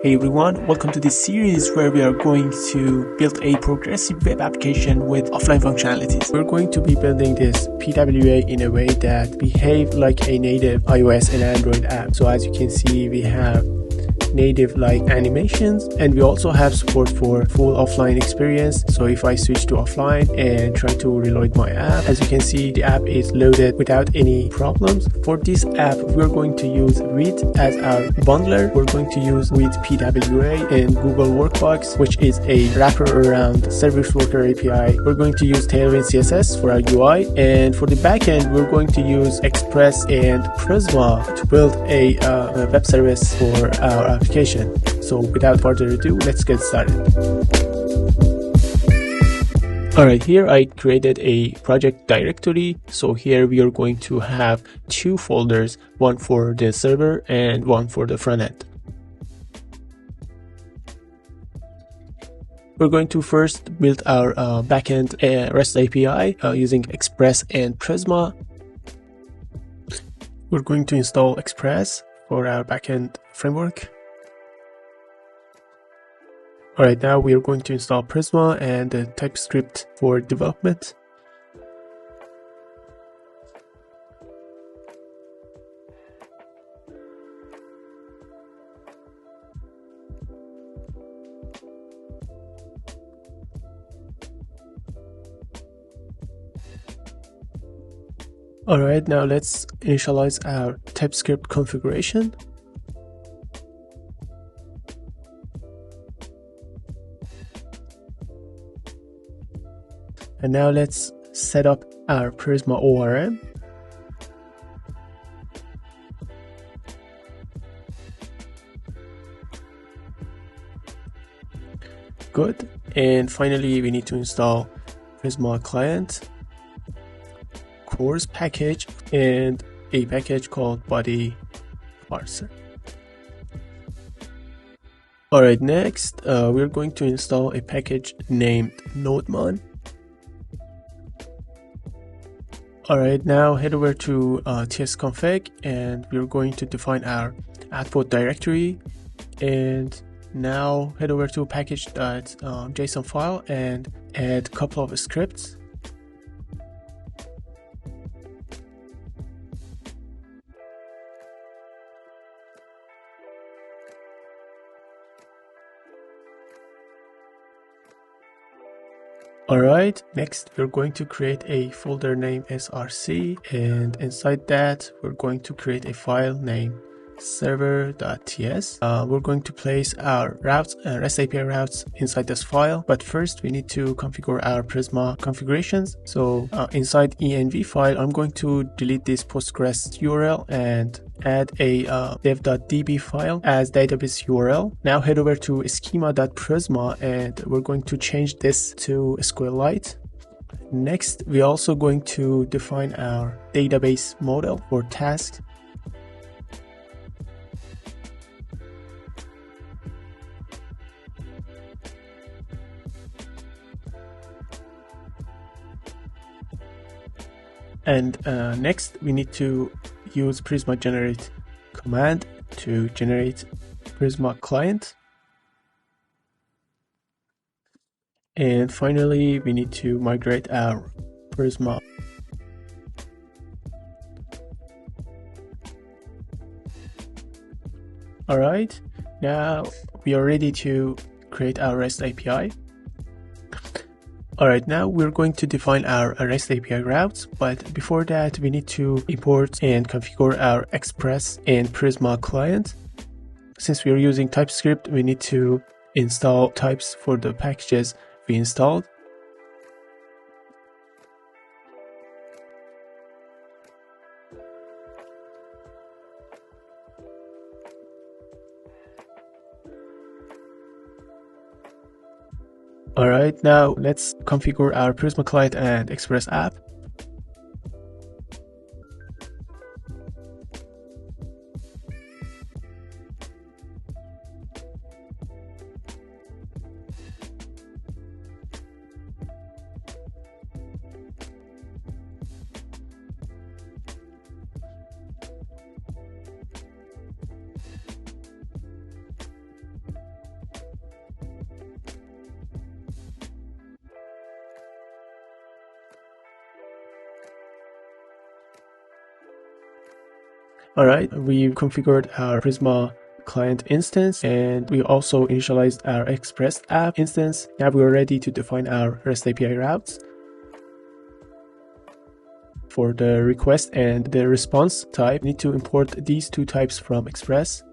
Hey everyone, welcome to this series where we are going to build a progressive web application with offline functionalities. We're going to be building this PWA in a way that behaves like a native iOS and Android app. So as you can see, we have native like animations, and we also have support for full offline experience. So if I switch to offline and try to reload my app, as you can see, the app is loaded without any problems. For this app, we're going to use React as our bundler. We're going to use with PWA and Google Workbox, which is a wrapper around Service Worker API. We're going to use Tailwind CSS for our UI, and for the backend, we're going to use Express and Prisma to build a web service for our application. So without further ado, let's get started. Alright, here I created a project directory. So here we are going to have two folders, one for the server and one for the front end. We're going to first build our backend REST API using Express and Prisma. We're going to install Express for our backend framework. Alright, now we are going to install Prisma and TypeScript for development. Alright, now let's initialize our TypeScript configuration. And now let's set up our Prisma ORM. Good. And finally, we need to install Prisma client, course package, and a package called body parser. Alright, next, we're going to install a package named NodeMon. Alright, now head over to tsconfig, and we're going to define our output directory. And now head over to package.json file and add a couple of scripts. Alright, next we're going to create a folder named src, and inside that we're going to create a file named server.ts. We're going to place our routes, REST API routes inside this file, but first we need to configure our Prisma configurations. So inside env file, I'm going to delete this Postgres URL and add a dev.db file as database URL. Now head over to schema.prisma, and we're going to change this to SQLite. Next, we're also going to define our database model for tasks. And next, we need to use Prisma generate command to generate Prisma client. And finally, we need to migrate our Prisma. Alright, now we are ready to create our REST API. Alright, now we're going to define our REST API routes, but before that we need to import and configure our Express and Prisma client. Since we are using TypeScript, we need to install types for the packages we installed. Alright, now let's configure our Prisma client and Express app. All right, we configured our Prisma client instance, and we also initialized our Express app instance. Now we're ready to define our REST API routes. For the request and the response type, we need to import these two types from Express.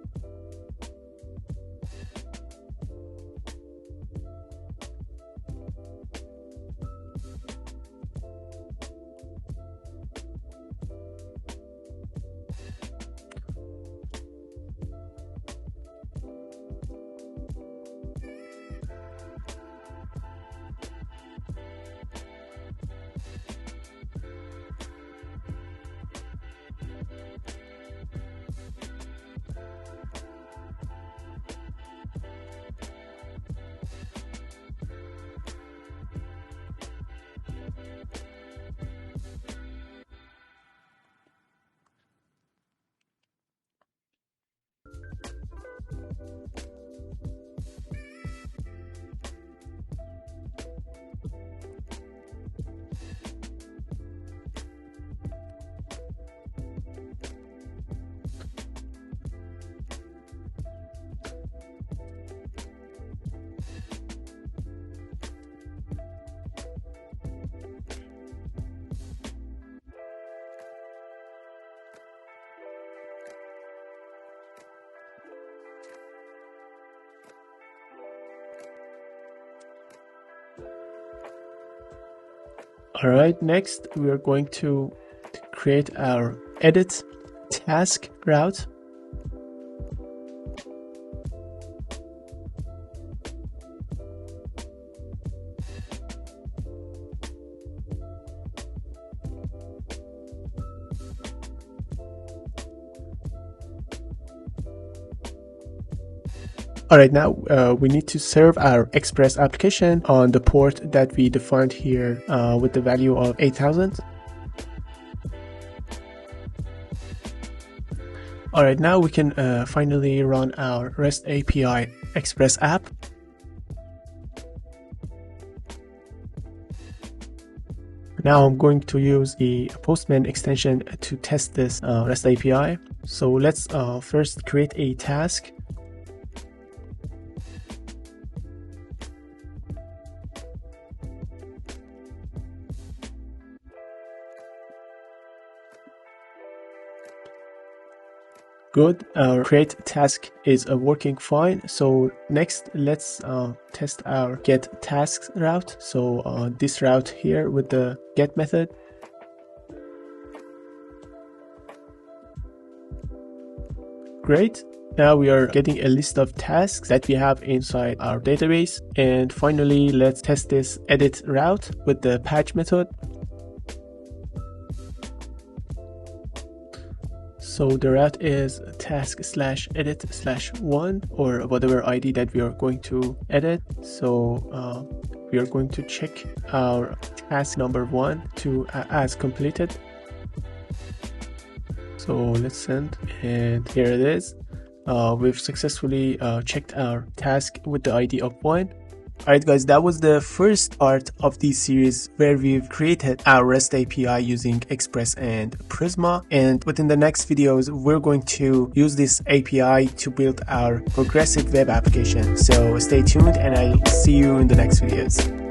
All right, next we are going to create our edit task route. All right, now we need to serve our Express application on the port that we defined here with the value of 8000. All right, now we can finally run our REST API Express app. Now I'm going to use the Postman extension to test this REST API. So let's first create a task. Good, our create task is working fine. So next, let's test our get tasks route. So this route here with the get method. Great. Now we are getting a list of tasks that we have inside our database. And finally, let's test this edit route with the patch method. So the route is task/edit/1 or whatever ID that we are going to edit. So we are going to check our task number 1 to as completed. So let's send, and here it is. We've successfully checked our task with the ID of 1. Alright guys, that was the first part of this series where we've created our REST API using Express and Prisma, and within the next videos we're going to use this API to build our progressive web application. So stay tuned and I'll see you in the next videos.